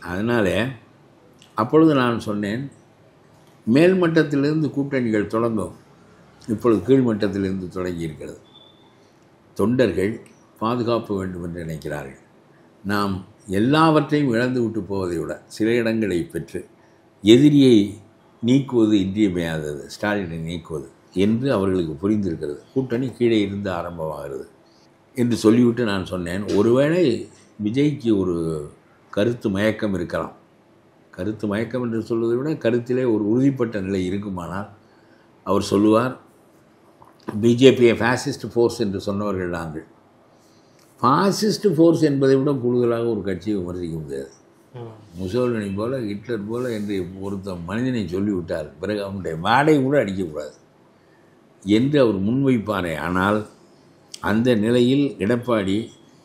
அதனால் அப்பொழுது நான் சொன்னேன், மேல்மட்டத்திலிருந்து கூட்டணிகள் தொடங்கும், இப்பொழுது கீழ்மட்டத்திலிருந்து தொடங்கி இருக்கிறது. தொண்டர்கள் பாதுகாப்பு வேண்டும் என்று நினைக்கிறார்கள். நாம் எல்லாவற்றையும் இழந்து விட்டு போவதை விட சில இடங்களை பெற்று எதிரியை நீக்குவது இன்றியமையாதது, ஸ்டாலினை நீக்குவது என்று அவர்களுக்கு புரிந்திருக்கிறது. கூட்டணி கீழே இருந்து ஆரம்பமாகிறது என்று சொல்லிவிட்டு நான் சொன்னேன், ஒருவேளை விஜய்க்கு ஒரு கருத்து மயக்கம் இருக்கலாம். கருத்து மயக்கம் என்று சொல்வதை விட கருத்திலே ஒரு உறுதிப்பட்ட நிலை இருக்குமானால் அவர் சொல்லுவார், பிஜேபியை ஃபேசிஸ்ட் ஃபோர்ஸ் என்று சொன்னவர்கள் நாங்கள். ஃபாசிஸ்ட் ஃபோர்ஸ் என்பதை விட கூடுதலாக ஒரு கட்சியை விமர்சிக்க முடியாது. முசோலினி போல, ஹிட்லர் போல என்று ஒருத்த மனிதனை சொல்லிவிட்டார், பிறகு அவனுடைய வாடகை கூட அடிக்கக்கூடாது என்று அவர் முன்வைப்பாரே. ஆனால் அந்த நிலையில் எடப்பாடி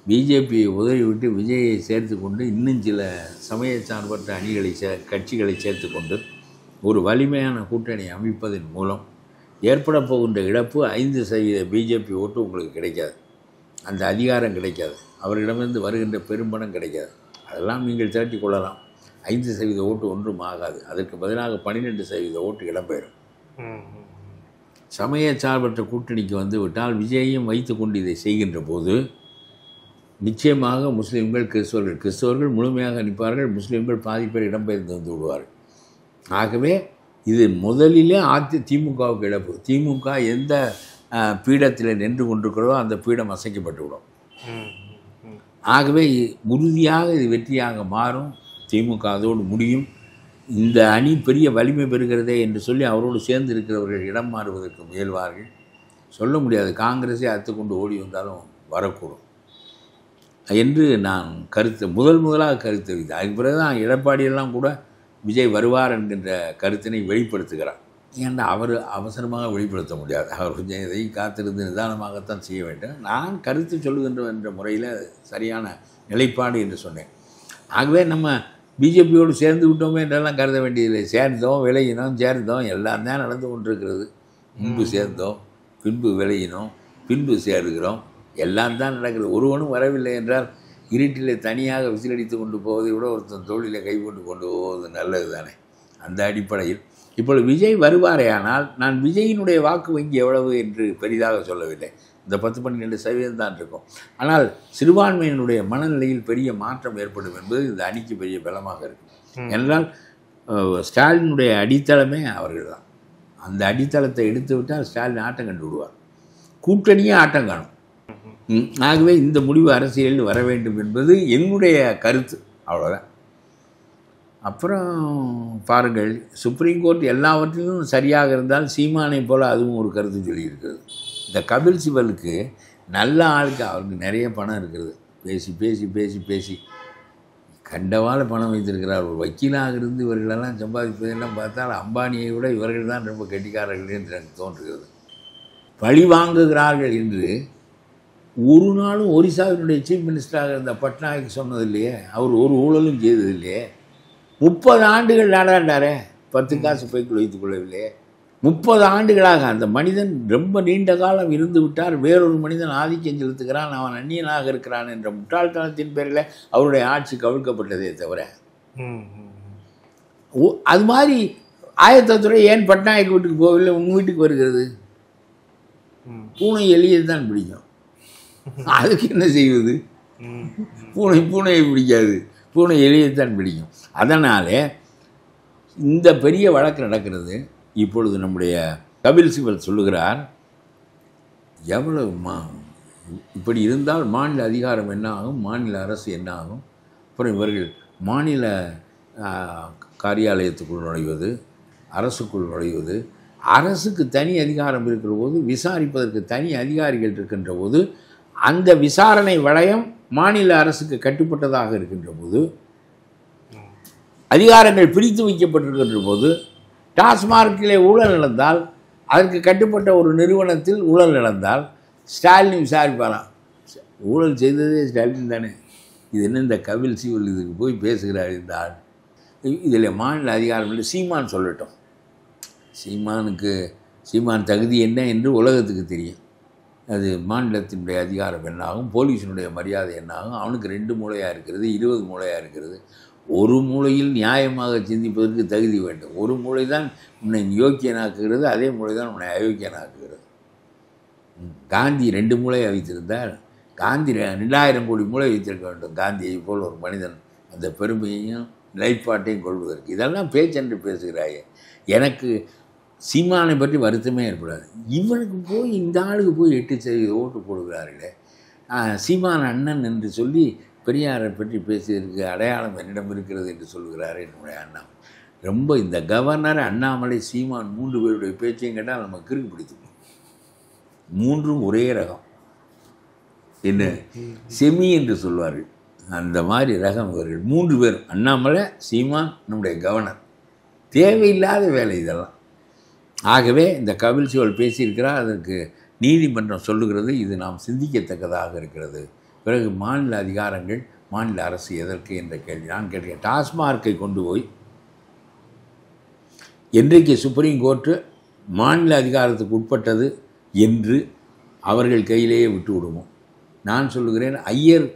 பிஜேபியை உதறிவிட்டு விஜயை சேர்த்து கொண்டு இன்னும் சில சமய சார்பற்ற கட்சிகளை சேர்த்து கொண்டு ஒரு வலிமையான கூட்டணி அமைப்பதன் மூலம் ஏற்பட போகின்ற இழப்பு 5% பிஜேபி ஓட்டு உங்களுக்கு கிடைக்காது, அந்த அதிகாரம் கிடைக்காது, அவர்களிடமிருந்து வருகின்ற பெரும்பணம் கிடைக்காது. அதெல்லாம் நீங்கள் திரட்டி கொள்ளலாம். 5% ஓட்டு ஒன்றும் ஆகாது. அதற்கு பதிலாக 12% ஓட்டு இடம்பெறும். சமய சார்பற்ற கூட்டணிக்கு வந்து விட்டால் விஜயையும் வைத்து கொண்டு இதை செய்கின்ற போது நிச்சயமாக முஸ்லீம்கள், கிறிஸ்தவர்கள் முழுமையாக நிற்பார்கள், முஸ்லீம்கள் பாதி பேர் இடம்பெயர்ந்து வந்து விடுவார்கள். ஆகவே இது முதலிலே திமுகவுக்கு இழப்பு. திமுக எந்த பீடத்தில் நின்று கொண்டிருக்கிறதோ அந்த பீடம் அசைக்கப்பட்டுவிடும். ஆகவே உறுதியாக இது வெற்றியாக மாறும். திமுக அதோடு முடியும். இந்த அணி பெரிய வலிமை பெறுகிறதே என்று சொல்லி அவரோடு சேர்ந்து இருக்கிறவர்கள் இடம் மாறுவதற்கு முயல்வார்கள். சொல்ல முடியாது, காங்கிரஸை அத்துக்கொண்டு ஓடி வந்தாலும் வரக்கூடும் என்று நான் முதலாக கருத்து வைத்தேன். அதுக்கு பிறகு தான் எடப்பாடியெல்லாம் கூட விஜய் வருவார் என்கின்ற கருத்தினை வெளிப்படுத்துகிறார். ஏன்னா அவர் அவசரமாக வெளிப்படுத்த முடியாது, அவர் கொஞ்சம் இதை காத்திருந்து நிதானமாகத்தான் செய்ய வேண்டும். நான் கருத்து சொல்லுகின்ற என்ற முறையில் சரியான நிலைப்பாடு என்று சொன்னேன். ஆகவே நம்ம பிஜேபியோடு சேர்ந்து விட்டோமே என்றெல்லாம் கருத வேண்டியதில்லை. சேர்ந்தோம், விலகினோம், சேர்ந்தோம், எல்லாம் தான் நடந்து கொண்டிருக்கிறது. முன்பு சேர்ந்தோம், பின்பு விலகினோம், பின்பு சேருகிறோம், எல்லாம் தான் நடக்கிறது. ஒருவனும் வரவில்லை என்றால் இருட்டிலே தனியாக விசிலடித்து கொண்டு போவதை விட ஒருத்தன் தோளில் கை போட்டு கொண்டு போவது நல்லது தானே. அந்த அடிப்படையில் இப்பொழுது விஜய் வருவாரேயானால் நான் விஜயினுடைய வாக்கு வங்கி எவ்வளவு என்று பெரிதாக சொல்லவில்லை, இந்த 10-12% தான் இருக்கும். ஆனால் சிறுபான்மையினுடைய மனநிலையில் பெரிய மாற்றம் ஏற்படும் என்பது இந்த அணிக்கு பெரிய பலமாக இருக்கும். என்றால் ஸ்டாலினுடைய அடித்தளமே அவர்கள் தான். அந்த அடித்தளத்தை எடுத்து விட்டால் ஸ்டாலின் ஆட்டம் கண்டு விடுவார், கூட்டணியே ஆட்டம் காணும். ஆகவே இந்த முடிவு அரசியலில் வர வேண்டும் என்பது என்னுடைய கருத்து, அவ்வளோதான். அப்புறம் பாருங்கள், சுப்ரீம் கோர்ட் எல்லாவற்றிலும் சரியாக இருந்தால் சீமானை போல் அதுவும் ஒரு கருத்து சொல்லியிருக்கிறது. இந்த கபில் சிபலுக்கு நல்ல ஆளுக்கு, அவருக்கு நிறைய பணம் இருக்கிறது, பேசி பேசி பேசி பேசி கண்டவால பணம் வைத்திருக்கிறார். ஒரு வக்கீலாக இருந்து இவர்களெல்லாம் சம்பாதிப்பதெல்லாம் பார்த்தால் அம்பானியை விட இவர்கள் தான் ரொம்ப கெட்டிக்காரர்கள் என்று எனக்கு தோன்றுகிறது. பழி வாங்குகிறார்கள் என்று ஒரு நாளும் ஒரிசாவினுடைய சீஃப் மினிஸ்டராக இருந்த பட்நாயக் சொன்னதில்லையே, அவர் ஒரு ஊழலும் செய்ததில்லையே. 30 ஆண்டுகள் நாடாண்டாரே, 10 காசு பைக்குள் வைத்துக் கொள்ளவில்லையே. 30 ஆண்டுகளாக அந்த மனிதன் ரொம்ப நீண்ட காலம் இருந்து விட்டார். வேறொரு மனிதன் ஆதிக்கம் செலுத்துகிறான், அவன் அந்நியனாக இருக்கிறான் என்ற முட்டாள்தனத்தின் பேரில் அவருடைய ஆட்சி கவிழ்க்கப்பட்டதே தவிர, அது மாதிரி ஆயத்தத்துறை ஏன் பட்நாயக் வீட்டுக்கு போகவில்லை, உன் வீட்டுக்கு வருகிறது? பூனை எலியை தான் பிடிக்கும், அதுக்கு என்ன செய்வது? பூனையை பிடிக்காது, பூனை எலியைத்தான் பிடிக்கும். அதனாலே இந்த பெரிய வழக்கு நடக்கிறது. இப்பொழுது நம்முடைய கபில் சிபல் சொல்லுகிறார், எவ்வளவு இப்படி இருந்தால் மாநில அதிகாரம் என்ன ஆகும், மாநில அரசு என்ன ஆகும்? அப்புறம் இவர்கள் மாநில காரியாலயத்துக்குள் நுழைவது, அரசுக்குள் நுழைவது, அரசுக்கு தனி அதிகாரம் இருக்கிற போது, விசாரிப்பதற்கு தனி அதிகாரிகள் இருக்கின்ற போது, அந்த விசாரணை வளையம் மாநில அரசுக்கு கட்டுப்பட்டதாக இருக்கின்ற போது, அதிகாரங்கள் பிரித்து வைக்கப்பட்டிருக்கின்ற போது, டாஸ்மார்க்கிலே ஊழல் நடந்தால், அதற்கு கட்டுப்பட்ட ஒரு நிறுவனத்தில் ஊழல் நடந்தால் ஸ்டாலின் விசாரிப்பாராம். ஊழல் செய்ததே ஸ்டாலின் தானே. இது என்ன இந்த கபில் சிபல் இதுக்கு போய் பேசுகிறார் இந்த ஆள்? இதில் மாநில அதிகாரம் இல்லை, சீமான் சொல்லட்டும். சீமான் தகுதி என்ன என்று உலகத்துக்கு தெரியும். அது மாநிலத்தினுடைய அதிகாரம் என்னாகும், போலீஸினுடைய மரியாதை என்னாகும். அவனுக்கு 2 மூளையாக இருக்கிறது, 20 மூளையாக இருக்கிறது. ஒரு மூளையில் நியாயமாக சிந்திப்பதற்கு தகுதி வேண்டும். ஒரு மூளை தான் உன்னை யோக்கியனாக்குகிறது, அதே மூளை தான் உன்னை அயோக்கியனாக்குகிறது. காந்தி 2 மூளையை வைத்திருந்தார். காந்தி 2000 கோடி மூளை வைத்திருக்க வேண்டும், காந்தியை போல் ஒரு மனிதன் அந்த பெருமையையும் நிலைப்பாட்டையும் கொள்வதற்கு. இதெல்லாம் பேச்சென்று பேசுகிறாயே. எனக்கு சீமானை பற்றி வருத்தமே ஏற்படாது. இவனுக்கு போய் இந்த ஆளுக்கு போய் 8% ஓட்டு போடுகிறார்களே. சீமான் அண்ணன் என்று சொல்லி பெரியாரை பற்றி பேசியதற்கு அடையாளம் என்னிடம் இருக்கிறது என்று சொல்கிறார் என்னுடைய அண்ணா. ரொம்ப இந்த கவர்னர், அண்ணாமலை, சீமான் 3 பேருடைய பேச்சையும் கேட்டால் நம்ம கிறுக்கு பிடித்துக்கணும். 3ம் ஒரே ரகம், என்ன செமி என்று சொல்வார்கள், அந்த மாதிரி ரகம் இவர்கள் 3 பேரும். அண்ணாமலை, சீமான், நம்முடைய கவர்னர். தேவையில்லாத வேலை இதெல்லாம். ஆகவே இந்த கபில் சிபல் பேசியிருக்கிறார், அதற்கு நீதிமன்றம் சொல்லுகிறது இது நாம் சிந்திக்கத்தக்கதாக இருக்கிறது. பிறகு மாநில அதிகாரங்கள், மாநில அரசு எதற்கு என்ற கேள்வி நான் கேட்கிறேன். டாஸ்மார்க்கை கொண்டு போய் என்றைக்கு சுப்ரீம் கோர்ட்டு மாநில அதிகாரத்துக்கு உட்பட்டது என்று அவர்கள் கையிலேயே விட்டு விடுவோம். நான் சொல்லுகிறேன், ஐயர்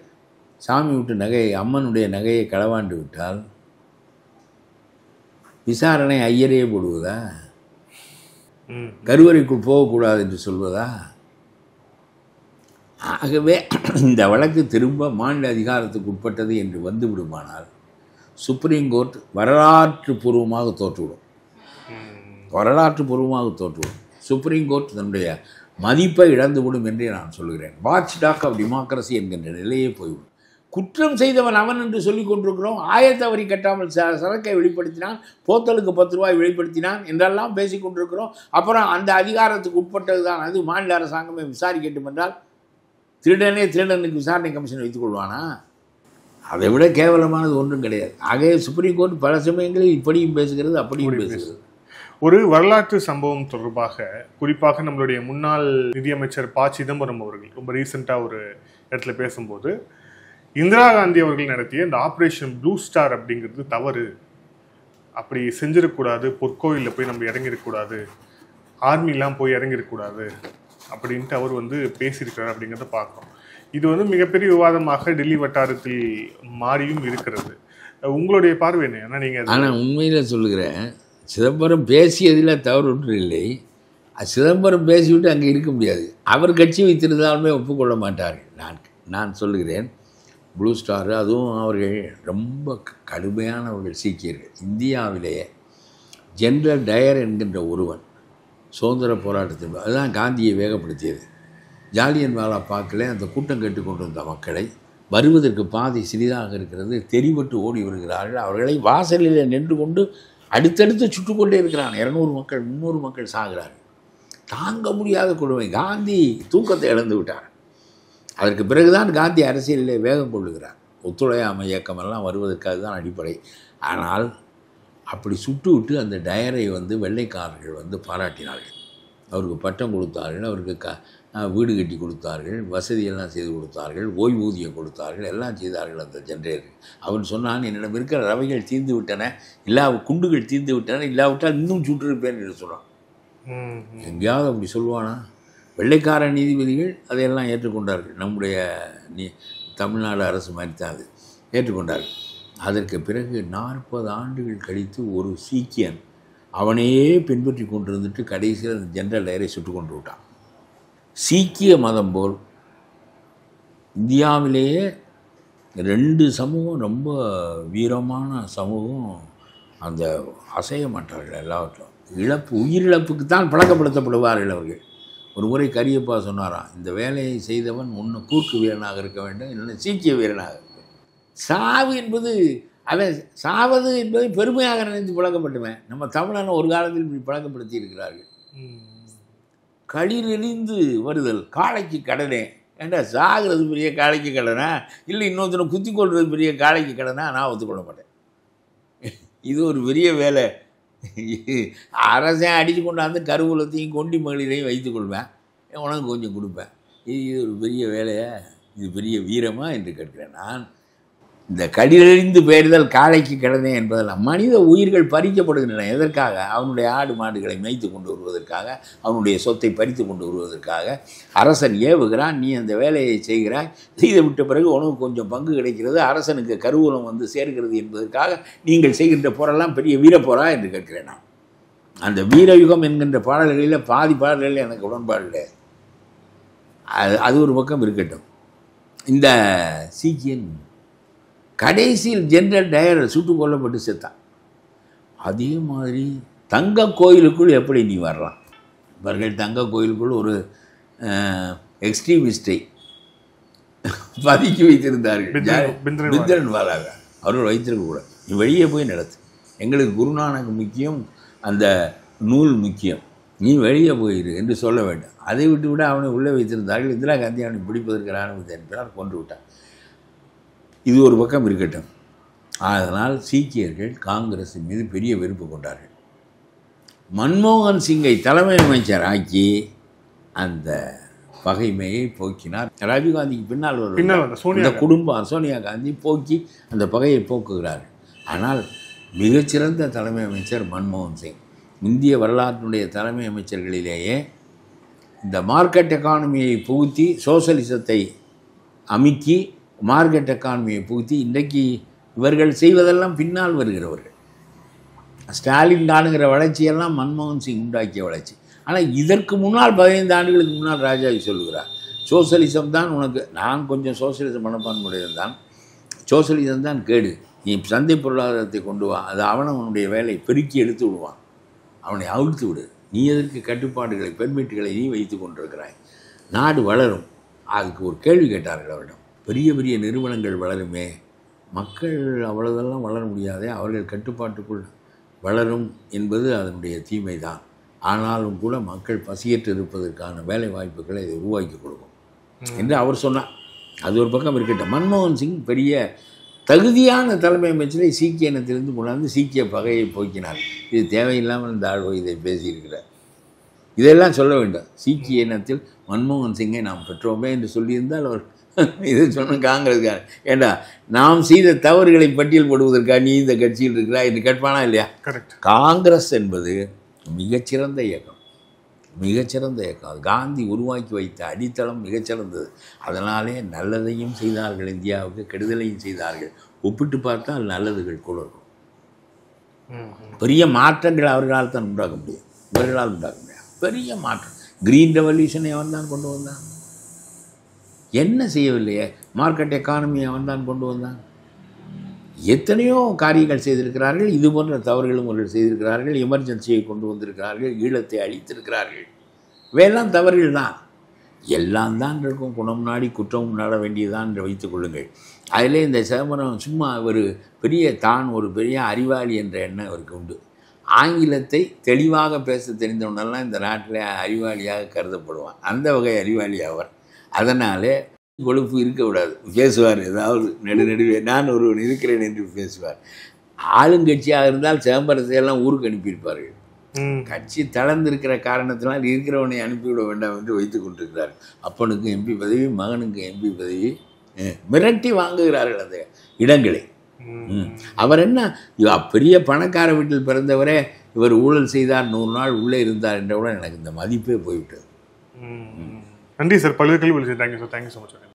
சாமி விட்டு நகையை, அம்மனுடைய நகையை களவாண்டு விட்டால் விசாரணை ஐயரே போடுவதா? கருவறைக்குள் போகக்கூடாது என்று சொல்வதா? ஆகவே இந்த வழக்கு திரும்ப மாநில அதிகாரத்துக்கு உட்பட்டது என்று வந்து விடுமானால் சுப்ரீம் கோர்ட் வரலாற்று பூர்வமாக தோற்றுவிடும். சுப்ரீம் கோர்ட் தன்னுடைய மதிப்பை இழந்துவிடும் என்றே நான் சொல்கிறேன். வாட்ச் டாக் ஆஃப் டெமோக்ரஸி என்கின்ற நிலையே போய்விடும். குற்றம் செய்தவன் அவன் என்று சொல்லிக் கொண்டிருக்கிறோம். ஆயத்த வரி கட்டாமல் சரக்கை வெளிப்படுத்தினான், போத்தலுக்கு 10 ரூபாய் வெளிப்படுத்தினான் என்றெல்லாம் பேசிக் கொண்டிருக்கிறோம். அப்புறம் அந்த அதிகாரத்துக்கு உட்பட்டது தான் அது. மாநில அரசாங்கமே விசாரிக்கட்டும் என்றால் திருடனுக்கு விசாரணை கமிஷன் வைத்துக் கொள்வானா? அதை விட கேவலமானது ஒன்றும் கிடையாது. ஆகவே சுப்ரீம் கோர்ட் பல சமயங்களில் இப்படியும் பேசுகிறது, அப்படியும் பேசுகிறது. ஒரு வரலாற்று சம்பவம் தொடர்பாக குறிப்பாக நம்மளுடைய முன்னாள் நிதியமைச்சர் ப. சிதம்பரம் அவர்கள் ரொம்ப ரீசெண்டாக ஒரு இடத்துல பேசும்போது, இந்திரா காந்தி அவர்கள் நடத்திய இந்த ஆப்ரேஷன் ப்ளூ ஸ்டார் அப்படிங்கிறது தவறு, அப்படி செஞ்சிடக்கூடாது, பொற்கோயிலில் போய் நம்ம இறங்கிடக்கூடாது, ஆர்மிலாம் போய் இறங்கிடக்கூடாது அப்படின்ட்டு அவர் பேசியிருக்கிறார் அப்படிங்கிறத பார்க்குறோம். இது மிகப்பெரிய விவாதமாக டெல்லி வட்டாரத்தில் மாறியும் இருக்கிறது. உங்களுடைய பார்வை என்ன? ஏன்னா நீங்கள் ஆனால் உண்மையில் சொல்லுகிறேன், சிதம்பரம் பேசியதில் தவறு ஒன்று இல்லை. சிதம்பரம் பேசிவிட்டு அங்கே இருக்க முடியாது. அவர் கட்சி வைத்திருந்தாலுமே ஒப்புக்கொள்ள மாட்டார்கள். நான் சொல்லுகிறேன், ப்ளூ ஸ்டார் அதுவும் அவர்கள் ரொம்ப கடுமையானவர்கள் சீக்கியர்கள். இந்தியாவிலேயே ஜெனரல் டயர் என்கின்ற ஒருவன் சுதந்திர போராட்டத்தின் அதுதான் காந்தியை வேகப்படுத்தியது. ஜாலியன் வாலா பாக்கில் அந்த கூட்டம் கேட்டுக்கொண்டிருந்த மக்களை வருவதற்கு பாதை சிறிதாக இருக்கிறது, தெரிவட்டு ஓடி வருகிறார்கள். அவர்களை வாசலில் நின்று கொண்டு அடுத்தடுத்து சுட்டுக்கொண்டே இருக்கிறான். 200 மக்கள் 300 மக்கள் சாகிறார்கள். தாங்க முடியாத கொடுமை. காந்தி தூக்கத்தை இழந்து விட்டார். அதற்கு பிறகுதான் காந்தி அரசியலில் வேகம் கொள்ளுகிறார். ஒத்துழையாமை இயக்கமெல்லாம் வருவதற்காக தான் அடிப்படை. ஆனால் அப்படி சுட்டு விட்டு அந்த டயரை வெள்ளைக்காரர்கள் பாராட்டினார்கள். அவருக்கு பட்டம் கொடுத்தார்கள், அவருக்கு வீடு கட்டி கொடுத்தார்கள், வசதியெல்லாம் செய்து கொடுத்தார்கள், ஓய்வூதியம் கொடுத்தார்கள், எல்லாம் செய்தார்கள் அந்த ஜெனரேட்டர். அவன் சொன்னான், என்னிடம் இருக்கிற ரவைகள் தீர்ந்து விட்டன, குண்டுகள் தீர்ந்து விட்டன, இல்லாவிட்டால் இன்னும் சுட்டிருப்பேன் என்று சொல்கிறான். எங்கேயாவது அப்படி சொல்லுவானா? வெள்ளைக்கார நீதிபதிகள் அதையெல்லாம் ஏற்றுக்கொண்டார்கள். நம்முடைய தமிழ்நாடு அரசு மாதிரி தான் அது ஏற்றுக்கொண்டார்கள். அதற்கு பிறகு 40 ஆண்டுகள் கழித்து ஒரு சீக்கியன் அவனையே பின்பற்றி கொண்டிருந்துட்டு கடைசியில் அந்த ஜெனரல் டயரை சுட்டு கொண்டு விட்டான். சீக்கிய மதம் போல் இந்தியாவிலேயே 2 சமூகம் ரொம்ப வீரமான சமூகம், அந்த அசைய மாட்டார்கள். எல்லாவற்றும் உயிரிழப்புக்கு தான் பழக்கப்படுத்தப்படுவார்கள் அவர்கள். ஒரு முறை கரியப்பா சொன்னாராம், இந்த வேலையை செய்தவன் ஒன்று கூர்க்கு வீரனாக இருக்க வேண்டும், இல்லைன்னா சீக்கிய வீரனாக இருக்க வேண்டும். சாவு என்பது அவன் சாவது என்பதை பெருமையாக நினைத்து பழக்கப்பட்டுவேன். நம்ம தமிழனை ஒரு காலத்தில் இப்படி பழக்கப்படுத்தி இருக்கிறார்கள். களிர் எரிந்து வருதல் காளைக்கு கடனே. ஏண்டா சாகிறது பெரிய காளைக்கு கடனா, இல்லை இன்னொருத்தனை குத்தி கொள்வது பெரிய காளைக்கு கடனா? நான் ஒத்துக்கொள்ள மாட்டேன். இது ஒரு பெரிய வேலை. அரசன் அடித்து கொண்டாந்து கருவூலத்தையும் கொண்டி மகளிரையும் வைத்துக்கொள்வேன், உனக்கு கொஞ்சம் கொடுப்பேன். இது ஒரு பெரிய வேலையா? இது பெரிய வீரமா என்று கேட்கிறேன் நான். இந்த கடிலறிந்து பெயர்தல் காளைக்கு கடனே என்பதெல்லாம் மனித உயிர்கள் பறிக்கப்படுகின்றன. எதற்காக? அவனுடைய ஆடு மாடுகளை மேய்த்து கொண்டு வருவதற்காக, அவனுடைய சொத்தை பறித்து கொண்டு வருவதற்காக அரசன் ஏவுகிறான். நீ அந்த வேலையை செய்கிறாய், செய்து விட்ட பிறகு உனக்கு கொஞ்சம் பங்கு கிடைக்கிறது, அரசனுக்கு கருவூலம் சேர்கிறது என்பதற்காக நீங்கள் செய்கின்ற போரெல்லாம் பெரிய வீரப்போரா என்று கேட்கிறேன் நான். அந்த வீரயுகம் என்கின்ற பாடல்களில் பாதி பாடல்களில் எனக்கு உடன்பாடு இல்லை. அது ஒரு பக்கம் இருக்கட்டும். இந்த சீக்கியன் கடைசியில் ஜெனரல் டயர் சுட்டுக் கொல்லப்பட்டு செத்தான். அதே மாதிரி தங்க கோயிலுக்குள் எப்படி நீ வரலாம்? இவர்கள் தங்க கோயிலுக்குள் ஒரு எக்ஸ்ட்ரீமிஸ்டை பதுக்கி வைத்திருந்தார்கள். பிந்திரன்வாலாக அவர்கள் வைத்திருக்கக்கூடாது. நீ வெளியே போய் நடத்து, எங்களுக்கு குருநானக் முக்கியம், அந்த நூல் முக்கியம், நீ வெளியே போயிரு என்று சொல்ல வேண்டும். அதை விட்டு அவனை உள்ளே வைத்திருந்தார்கள். இந்திரா காந்தி அவனை பிடிப்பதற்கு ஆரம்பித்து என்பதால் கொன்று விட்டான். இது ஒரு பக்கம் இருக்கட்டும். அதனால் சீக்கியர்கள் காங்கிரஸ் மீது பெரிய வெறுப்பு கொண்டார்கள். மன்மோகன் சிங்கை தலைமை அமைச்சர் ஆக்கி அந்த பகைமையை போக்கினார். ராஜீவ்காந்திக்கு பின்னால் இந்த குடும்பம் சோனியா காந்தி போக்கி அந்த பகையை போக்குகிறார்கள். ஆனால் மிகச்சிறந்த தலைமை அமைச்சர் மன்மோகன் சிங். இந்திய வரலாற்றினுடைய தலைமை அமைச்சர்களிலேயே இந்த மார்க்கெட் எக்கானமியை புகுத்தி, சோசலிசத்தை அமுக்கி மார்க்கெட் எக்கானமியை புகுத்தி, இன்றைக்கு இவர்கள் செய்வதெல்லாம் பின்னால் வருகிறவர்கள். ஸ்டாலின் காணுகிற வளர்ச்சியெல்லாம் மன்மோகன் சிங் உண்டாக்கிய வளர்ச்சி. ஆனால் இதற்கு முன்னால் 15 ஆண்டுகளுக்கு முன்னால் ராஜாஜி சொல்லுகிறார், சோசலிசம் தான் உனக்கு. நான் கொஞ்சம் சோசலிசம் மனப்பான்மையுடையது தான். சோசலிசம் தான் கேடு, நீ சந்தை பொருளாதாரத்தை கொண்டு வா, அது அவனுடைய வேலை பெருக்கி எடுத்து விடுவான், அவனை அவிழ்த்து விடு. நீ எதற்கு கட்டுப்பாடுகளை பெர்மிட்டுகளை நீ வைத்து கொண்டிருக்கிறாய்? நாடு வளரும். அதுக்கு ஒரு கேள்வி கேட்டார்கள் அவரிடம், பெரிய பெரிய நிறுவனங்கள் வளருமே, மக்கள் அவ்வளோதெல்லாம் வளர முடியாதே, அவர்கள் கட்டுப்பாட்டுக்குள் வளரும் என்பது அதனுடைய தீமை தான். ஆனாலும் கூட மக்கள் பசியற்று இருப்பதற்கான வேலை வாய்ப்புகளை இதை உருவாக்கி கொடுக்கும் என்று அவர் சொன்னார். அது ஒரு பக்கம் இருக்கட்டும். மன்மோகன் சிங் பெரிய தகுதியான தலைமை அமைச்சரை சீக்கிய இனத்திலிருந்து கொண்டாந்து சீக்கிய பகையை போக்கினார். இது தேவையில்லாமல் இந்த ஆழ்வோ இதை பேசியிருக்கிறார். இதெல்லாம் சொல்ல வேண்டும். சீக்கிய இனத்தில் மன்மோகன் சிங்கை நாம் பெற்றோமே என்று சொல்லியிருந்தால் அவர் இதை சொன்ன காங்கிரஸ்கார, ஏண்டா நாம் செய்த தவறுகளை பட்டியல் போடுவதற்காக நீ இந்த கட்சியில் இருக்கிறா என்று கேட்பானா இல்லையா? காங்கிரஸ் என்பது மிகச்சிறந்த இயக்கம், மிகச்சிறந்த இயக்கம். அது காந்தி உருவாக்கி வைத்த அடித்தளம் மிகச்சிறந்தது. அதனாலே நல்லதையும் செய்தார்கள், இந்தியாவுக்கு கெடுதலையும் செய்தார்கள். ஒப்பிட்டு பார்த்தால் நல்லதுகள் கூட இருக்கும். பெரிய மாற்றங்கள் அவர்களால் தான் உண்டாக்க முடியும், இவர்களால் உண்டாக்க முடியாது. பெரிய மாற்றம், கிரீன் ரெவல்யூஷனை அவன் தான் கொண்டு வந்தான். என்ன செய்யவில்லையே? மார்க்கெட் எக்கானமியை அவன் தான் கொண்டு வந்தான். எத்தனையோ காரியங்கள் செய்திருக்கிறார்கள். இது போன்ற தவறுகளும் அவர்கள் செய்திருக்கிறார்கள். எமர்ஜென்சியை கொண்டு வந்திருக்கிறார்கள், ஈழத்தை அழித்திருக்கிறார்கள். இவையெல்லாம் தவறுகள் தான். எல்லாம் தான் இருக்கும். குணம் நாடி குற்றமும் நாட வேண்டியதான் என்று வைத்துக் கொள்ளுங்கள். அதிலே இந்த சிதம்பரம் சும்மா ஒரு ஒரு பெரிய அறிவாளி என்ற எண்ணம் அவருக்கு உண்டு. ஆங்கிலத்தை தெளிவாக பேச தெரிந்தவனெல்லாம் இந்த நாட்டில் அறிவாளியாக கருதப்படுவான். அந்த வகை அறிவாளி அவர். அதனாலே கொழுப்பு இருக்க விடாது. பேசுவார், ஏதாவது நடுவே நான் ஒருவன் இருக்கிறேன் என்று பேசுவார். ஆளுங்கட்சியாக இருந்தால் சிதம்பரத்தை எல்லாம் ஊருக்கு அனுப்பியிருப்பார்கள். கட்சி தளர்ந்திருக்கிற காரணத்தினால் இருக்கிறவனை அனுப்பிவிட வேண்டாம் என்று வைத்துக் கொண்டிருக்கிறார்கள். அப்பனுக்கு எம்பி பதவி, மகனுக்கு எம்பி பதவி மிரட்டி வாங்குகிறார்கள் அந்த இடங்களை. அவர் என்ன பெரிய பணக்கார வீட்டில் பிறந்தவரே இவர் ஊழல் செய்தார், 100 நாள் உள்ளே இருந்தார் என்றவுடன் எனக்கு இந்த மதிப்பே போய்விட்டது. நன்றி சார். பல்வேறு கேள்வி. Thank you sir. Thank you so much.